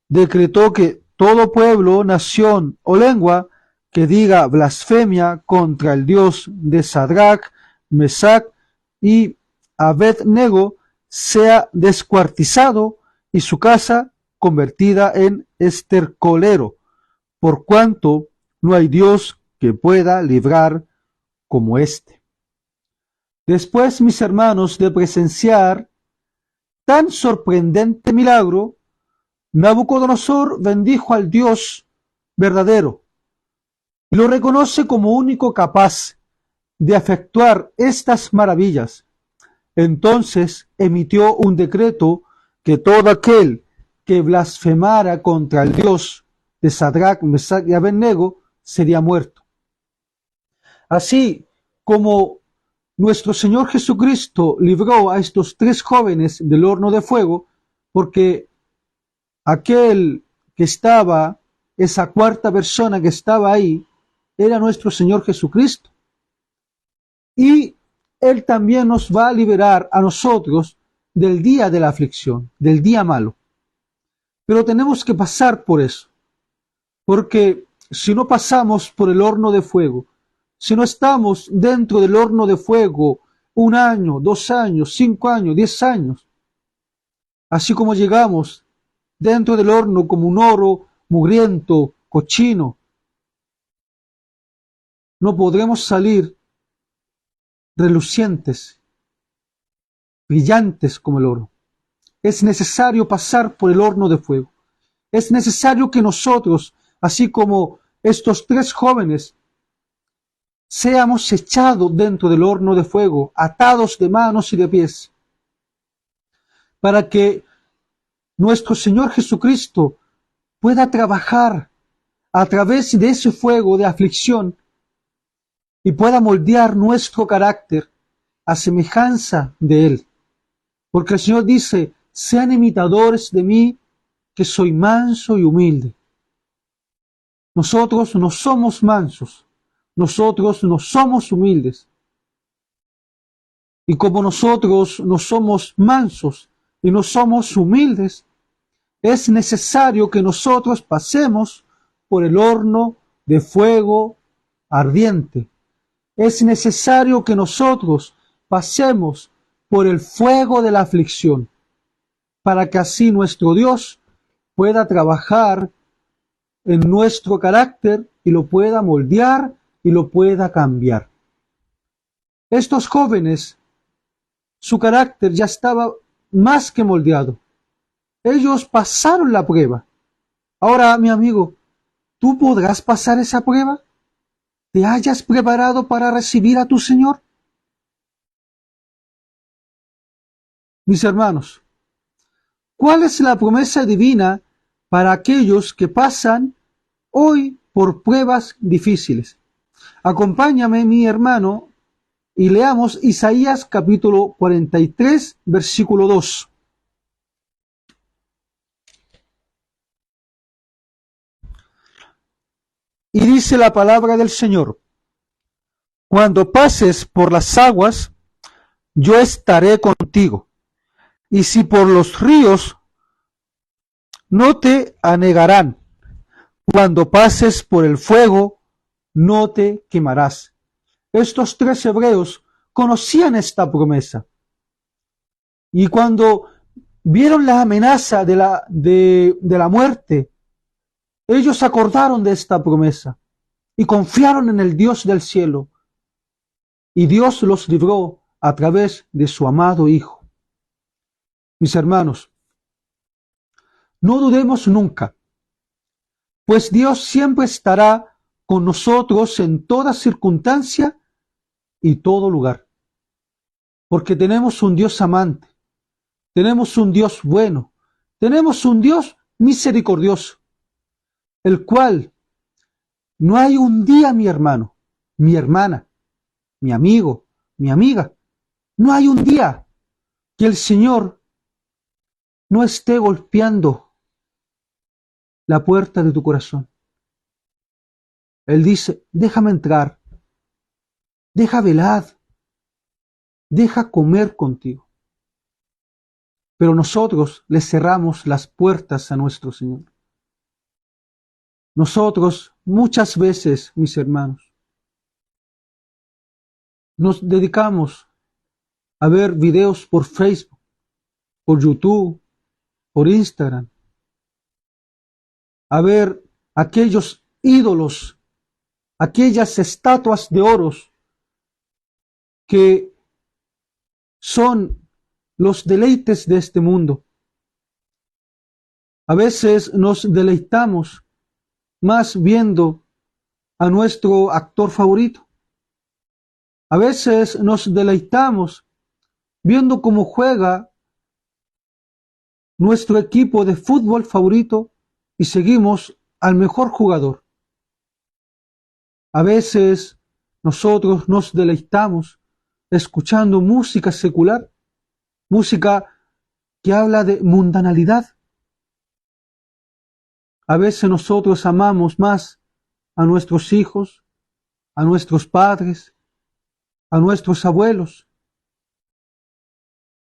decretó que todo pueblo, nación o lengua que diga blasfemia contra el Dios de Sadrach, Mesach y Abednego sea descuartizado y su casa convertida en estercolero, por cuanto no hay Dios que pueda librar como éste. Después, mis hermanos, de presenciar tan sorprendente milagro, Nabucodonosor bendijo al Dios verdadero y lo reconoce como único capaz de efectuar estas maravillas. Entonces emitió un decreto que todo aquel que blasfemara contra el Dios de Sadrach, Mesach y Abednego sería muerto. Así como nuestro Señor Jesucristo libró a estos tres jóvenes del horno de fuego, porque aquel que estaba, esa cuarta persona que estaba ahí, era nuestro Señor Jesucristo. Y Él también nos va a liberar a nosotros del día de la aflicción, del día malo. Pero tenemos que pasar por eso, porque si no pasamos por el horno de fuego, si no estamos dentro del horno de fuego 1 año, 2 años, 5 años, 10 años, así como llegamos dentro del horno como un oro mugriento, cochino, no podremos salir relucientes, brillantes como el oro. Es necesario pasar por el horno de fuego. Es necesario que nosotros, así como estos 3 jóvenes, seamos echados dentro del horno de fuego, atados de manos y de pies, para que nuestro Señor Jesucristo pueda trabajar a través de ese fuego de aflicción y pueda moldear nuestro carácter a semejanza de Él. Porque el Señor dice, sean imitadores de mí, que soy manso y humilde. Nosotros no somos mansos, nosotros no somos humildes. Y como nosotros no somos mansos y no somos humildes, es necesario que nosotros pasemos por el horno de fuego ardiente. Es necesario que nosotros pasemos por el fuego de la aflicción, para que así nuestro Dios pueda trabajar en nuestro carácter y lo pueda moldear y lo pueda cambiar. Estos jóvenes, su carácter ya estaba más que moldeado. Ellos pasaron la prueba. Ahora, mi amigo, ¿tú podrás pasar esa prueba? ¿Te hayas preparado para recibir a tu Señor? Mis hermanos, ¿cuál es la promesa divina para aquellos que pasan hoy por pruebas difíciles? Acompáñame, mi hermano, y leamos Isaías capítulo 43, versículo 2. Y dice la palabra del Señor: cuando pases por las aguas, yo estaré contigo, y si por los ríos, no te anegarán. Cuando pases por el fuego, no te quemarás. Estos 3 hebreos conocían esta promesa. Y cuando vieron la amenaza de la muerte, ellos acordaron de esta promesa y confiaron en el Dios del cielo. Y Dios los libró a través de su amado Hijo. Mis hermanos, no dudemos nunca, pues Dios siempre estará con nosotros en toda circunstancia y todo lugar. Porque tenemos un Dios amante, tenemos un Dios bueno, tenemos un Dios misericordioso, el cual no hay un día, mi hermano, mi hermana, mi amigo, mi amiga, no hay un día que el Señor no esté golpeando la puerta de tu corazón. Él dice, déjame entrar, deja velar, deja comer contigo. Pero nosotros le cerramos las puertas a nuestro Señor. Nosotros muchas veces, mis hermanos, nos dedicamos a ver videos por Facebook, por YouTube, por Instagram, a ver aquellos ídolos, aquellas estatuas de oros que son los deleites de este mundo. A veces nos deleitamos más viendo a nuestro actor favorito. A veces nos deleitamos viendo cómo juega nuestro equipo de fútbol favorito y seguimos al mejor jugador. A veces nosotros nos deleitamos escuchando música secular, música que habla de mundanalidad. A veces nosotros amamos más a nuestros hijos, a nuestros padres, a nuestros abuelos.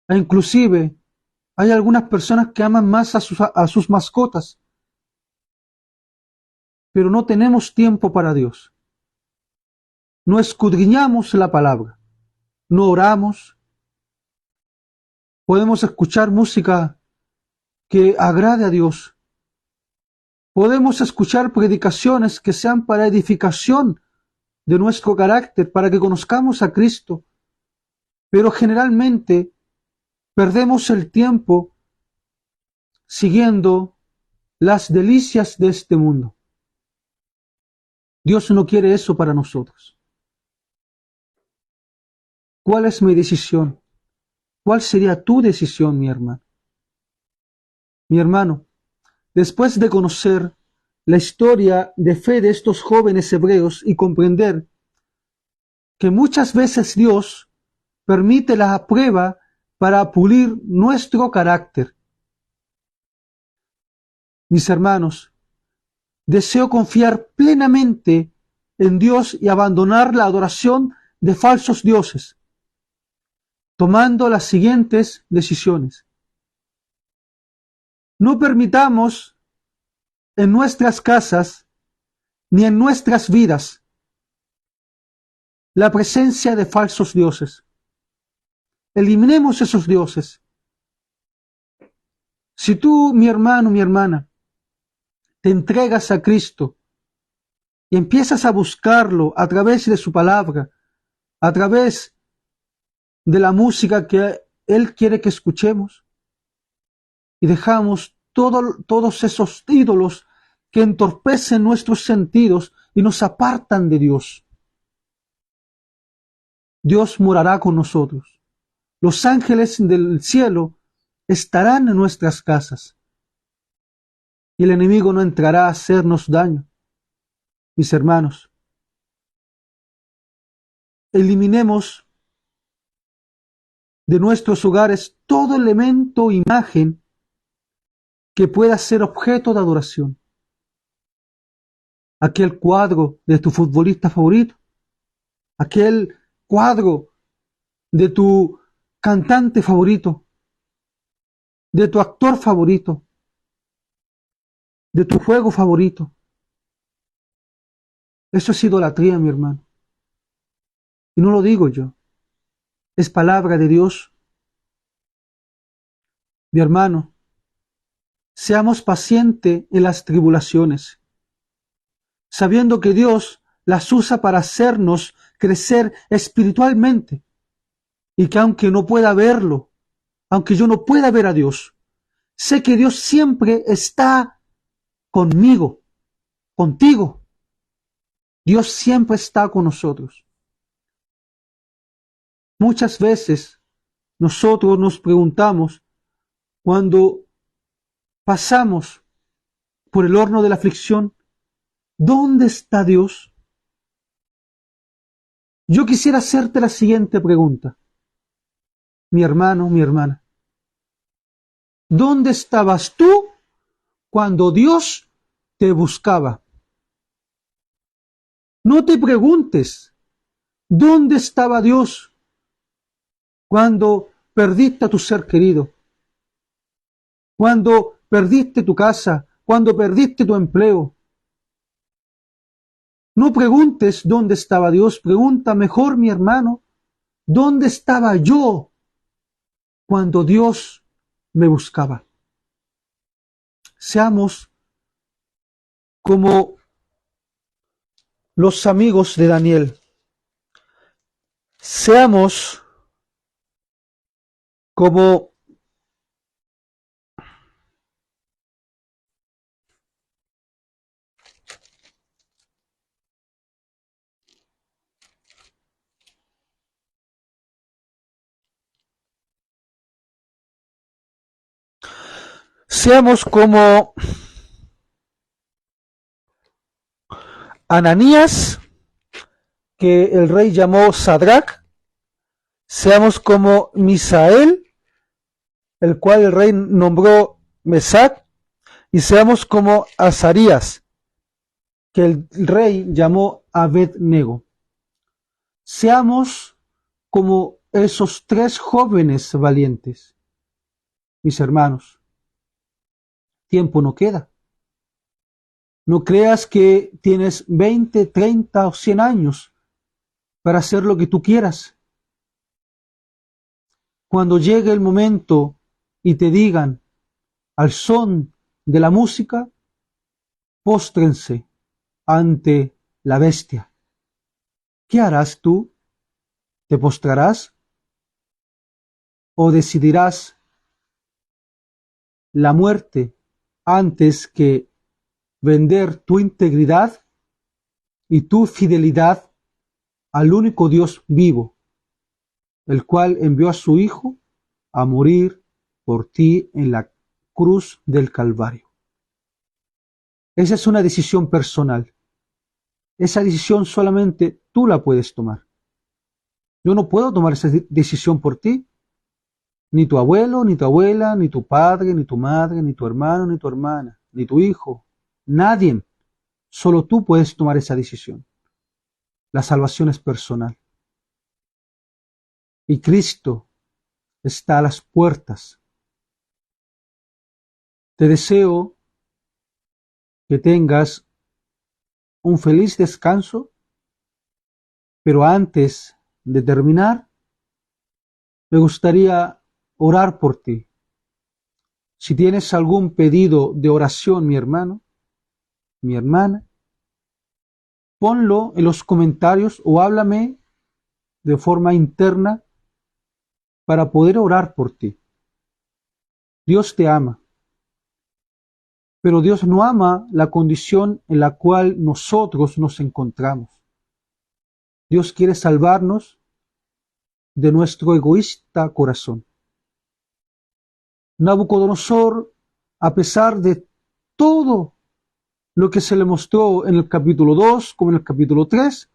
E inclusive hay algunas personas que aman más a sus mascotas, pero no tenemos tiempo para Dios. no escudriñamos la palabra, no oramos. Podemos escuchar música que agrade a Dios. Podemos escuchar predicaciones que sean para edificación de nuestro carácter, para que conozcamos a Cristo. Pero generalmente perdemos el tiempo siguiendo las delicias de este mundo. Dios no quiere eso para nosotros. ¿Cuál es mi decisión? ¿Cuál sería tu decisión, mi hermano? Mi hermano, después de conocer la historia de fe de estos jóvenes hebreos y comprender que muchas veces Dios permite la prueba para pulir nuestro carácter. Mis hermanos, deseo confiar plenamente en Dios y abandonar la adoración de falsos dioses, tomando las siguientes decisiones. No permitamos en nuestras casas ni en nuestras vidas la presencia de falsos dioses. Eliminemos esos dioses. Si tú, mi hermano, mi hermana, te entregas a Cristo y empiezas a buscarlo a través de su palabra, a través de la música que Él quiere que escuchemos, y dejamos todos esos ídolos que entorpecen nuestros sentidos y nos apartan de Dios, Dios morará con nosotros. Los ángeles del cielo estarán en nuestras casas y el enemigo no entrará a hacernos daño. Mis hermanos, eliminemos de nuestros hogares todo elemento o imagen que pueda ser objeto de adoración. Aquel cuadro de tu futbolista favorito, aquel cuadro de tu cantante favorito, de tu actor favorito, de tu juego favorito. Eso es idolatría, mi hermano. Y no lo digo yo, es palabra de Dios. Mi hermano, seamos pacientes en las tribulaciones, sabiendo que Dios las usa para hacernos crecer espiritualmente, y que aunque no pueda verlo, aunque yo no pueda ver a Dios, sé que Dios siempre está conmigo, contigo. Dios siempre está con nosotros. Muchas veces nosotros nos preguntamos, cuando pasamos por el horno de la aflicción, ¿dónde está Dios? Yo quisiera hacerte la siguiente pregunta, mi hermano, mi hermana. ¿Dónde estabas tú cuando Dios te buscaba? No te preguntes, ¿dónde estaba Dios cuando perdiste a tu ser querido? Cuando perdiste tu casa, cuando perdiste tu empleo. No preguntes dónde estaba Dios, pregunta mejor, mi hermano, ¿dónde estaba yo cuando Dios me buscaba? Seamos como los amigos de Daniel. Seamos como Ananías, que el rey llamó Sadrach. Seamos como Misael, el cual el rey nombró Mesac, y seamos como Azarías, que el rey llamó Abed-nego. Seamos como esos tres jóvenes valientes. Mis hermanos, tiempo no queda. No creas que tienes 20, 30 o 100 años para hacer lo que tú quieras. Cuando llegue el momento y te digan al son de la música, póstrense ante la bestia. ¿Qué harás tú? ¿Te postrarás? ¿O decidirás la muerte antes que vender tu integridad y tu fidelidad al único Dios vivo, el cual envió a su Hijo a morir por ti en la cruz del Calvario? Esa es una decisión personal. Esa decisión solamente tú la puedes tomar. Yo no puedo tomar esa decisión por ti. Ni tu abuelo, ni tu abuela, ni tu padre, ni tu madre, ni tu hermano, ni tu hermana, ni tu hijo. Nadie. Solo tú puedes tomar esa decisión. La salvación es personal. Y Cristo está a las puertas. Te deseo que tengas un feliz descanso, pero antes de terminar, me gustaría orar por ti. Si tienes algún pedido de oración, mi hermano, mi hermana, ponlo en los comentarios o háblame de forma interna para poder orar por ti. Dios te ama, pero Dios no ama la condición en la cual nosotros nos encontramos. Dios quiere salvarnos de nuestro egoísta corazón. Nabucodonosor, a pesar de todo lo que se le mostró en el capítulo 2 como en el capítulo 3,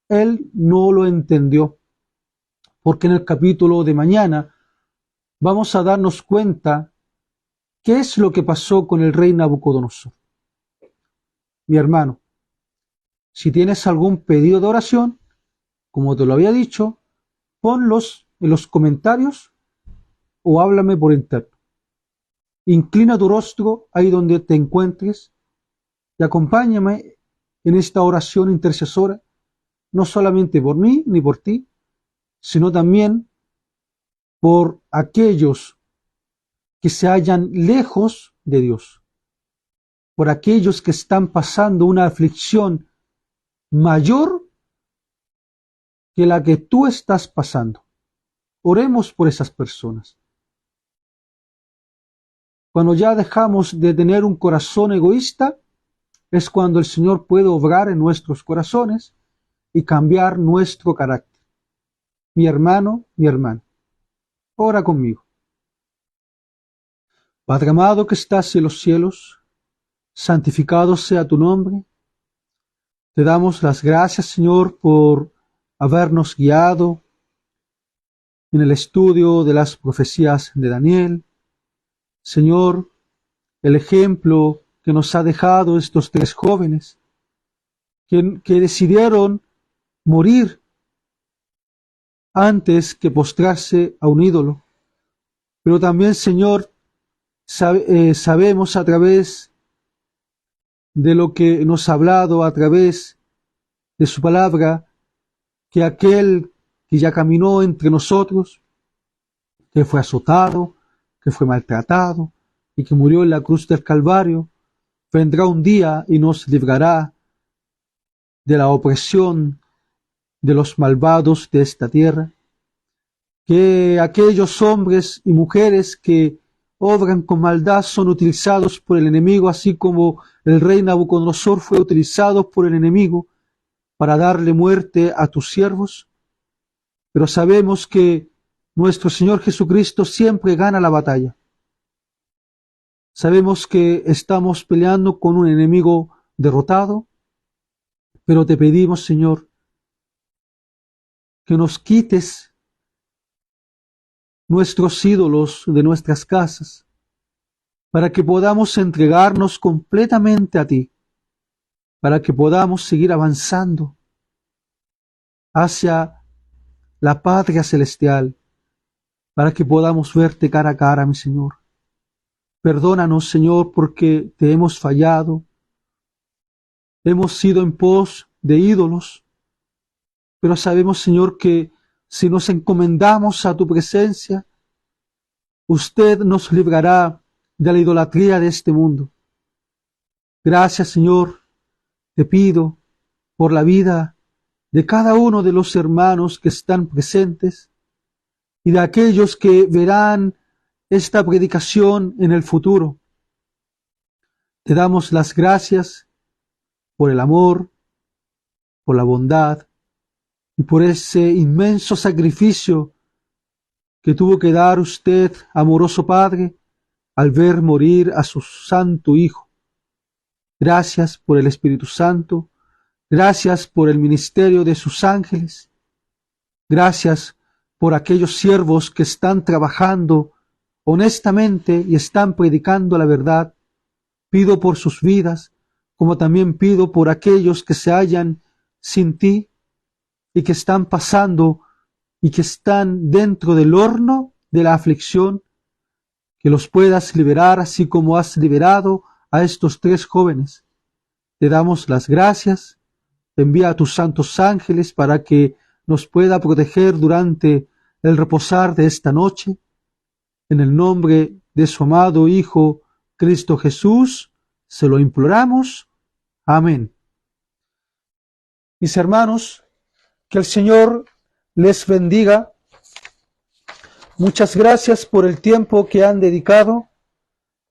él no lo entendió, porque en el capítulo de mañana vamos a darnos cuenta qué es lo que pasó con el rey Nabucodonosor. Mi hermano, si tienes algún pedido de oración, como te lo había dicho, ponlos en los comentarios o háblame por interno. Inclina tu rostro ahí donde te encuentres y acompáñame en esta oración intercesora, no solamente por mí ni por ti, sino también por aquellos que se hallan lejos de Dios, por aquellos que están pasando una aflicción mayor que la que tú estás pasando. Oremos por esas personas. Cuando ya dejamos de tener un corazón egoísta, es cuando el Señor puede obrar en nuestros corazones y cambiar nuestro carácter. Mi hermano, mi hermana, ora conmigo. Padre amado que estás en los cielos, santificado sea tu nombre. Te damos las gracias, Señor, por habernos guiado en el estudio de las profecías de Daniel. Señor, el ejemplo que nos ha dejado estos tres jóvenes que decidieron morir antes que postrarse a un ídolo. Pero también, Señor, sabemos a través de lo que nos ha hablado, a través de su palabra, que aquel que ya caminó entre nosotros, que fue azotado, que fue maltratado y que murió en la cruz del Calvario, vendrá un día y nos librará de la opresión de los malvados de esta tierra. Que aquellos hombres y mujeres que obran con maldad son utilizados por el enemigo, así como el rey Nabucodonosor fue utilizado por el enemigo para darle muerte a tus siervos. Pero sabemos que nuestro Señor Jesucristo siempre gana la batalla. Sabemos que estamos peleando con un enemigo derrotado, pero te pedimos, Señor, que nos quites nuestros ídolos de nuestras casas, para que podamos entregarnos completamente a ti, para que podamos seguir avanzando hacia la patria celestial, para que podamos verte cara a cara, mi Señor. Perdónanos, Señor, porque te hemos fallado, hemos sido en pos de ídolos, pero sabemos, Señor, que si nos encomendamos a tu presencia, usted nos librará de la idolatría de este mundo. Gracias, Señor, te pido por la vida de cada uno de los hermanos que están presentes y de aquellos que verán esta predicación en el futuro. Te damos las gracias por el amor, por la bondad y por ese inmenso sacrificio que tuvo que dar usted, amoroso Padre, al ver morir a su santo Hijo. Gracias por el Espíritu Santo, gracias por el ministerio de sus ángeles, gracias por aquellos siervos que están trabajando honestamente y están predicando la verdad. Pido por sus vidas, como también pido por aquellos que se hallan sin ti y que están pasando y que están dentro del horno de la aflicción, que los puedas liberar así como has liberado a estos 3 jóvenes. Te damos las gracias, envía a tus santos ángeles para que nos pueda proteger durante el reposar de esta noche. En el nombre de su amado Hijo, Cristo Jesús, se lo imploramos. Amén. Mis hermanos, que el Señor les bendiga. Muchas gracias por el tiempo que han dedicado.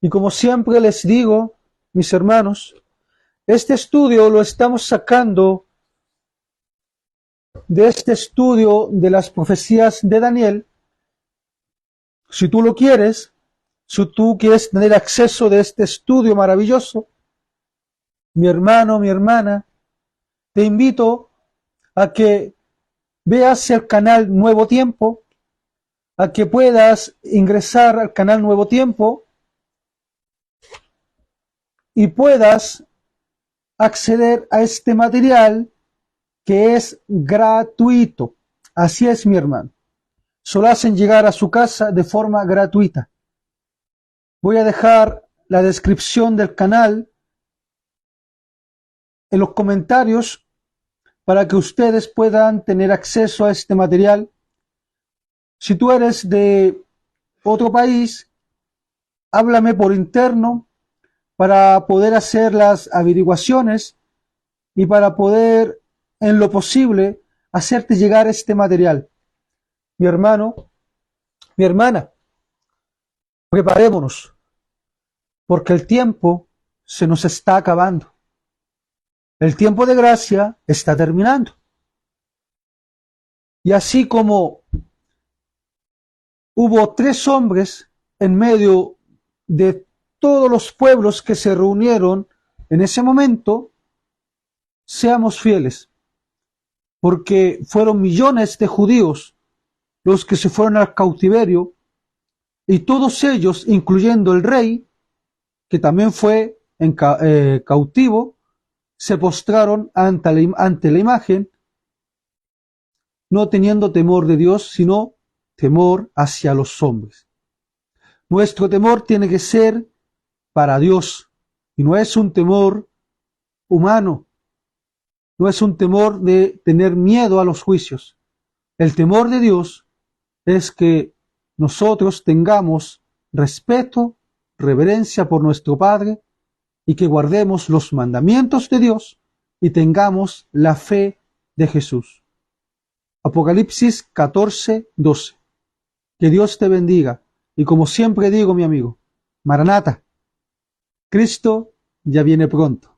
Y como siempre les digo, mis hermanos, este estudio lo estamos sacando de este estudio de las profecías de Daniel. Si tú lo quieres, si tú quieres tener acceso de este estudio maravilloso, mi hermano, mi hermana, te invito a que veas el canal Nuevo Tiempo, a que puedas ingresar al canal Nuevo Tiempo y puedas acceder a este material que es gratuito. Así es, mi hermano. Solo hacen llegar a su casa de forma gratuita. Voy a dejar la descripción del canal en los comentarios para que ustedes puedan tener acceso a este material. Si tú eres de otro país, háblame por interno para poder hacer las averiguaciones y para poder, en lo posible, hacerte llegar este material. Mi hermano, mi hermana, preparémonos, porque el tiempo se nos está acabando. El tiempo de gracia está terminando. Y así como hubo 3 hombres en medio de todos los pueblos que se reunieron en ese momento, seamos fieles, porque fueron millones de judíos los que se fueron al cautiverio, y todos ellos, incluyendo el rey, que también fue cautivo, se postraron ante la imagen, no teniendo temor de Dios, sino temor hacia los hombres. Nuestro temor tiene que ser para Dios, y no es un temor humano, no es un temor de tener miedo a los juicios. El temor de Dios es que nosotros tengamos respeto, reverencia por nuestro Padre, y que guardemos los mandamientos de Dios y tengamos la fe de Jesús. Apocalipsis 14:12. Que Dios te bendiga, y como siempre digo, mi amigo, Maranata, Cristo ya viene pronto.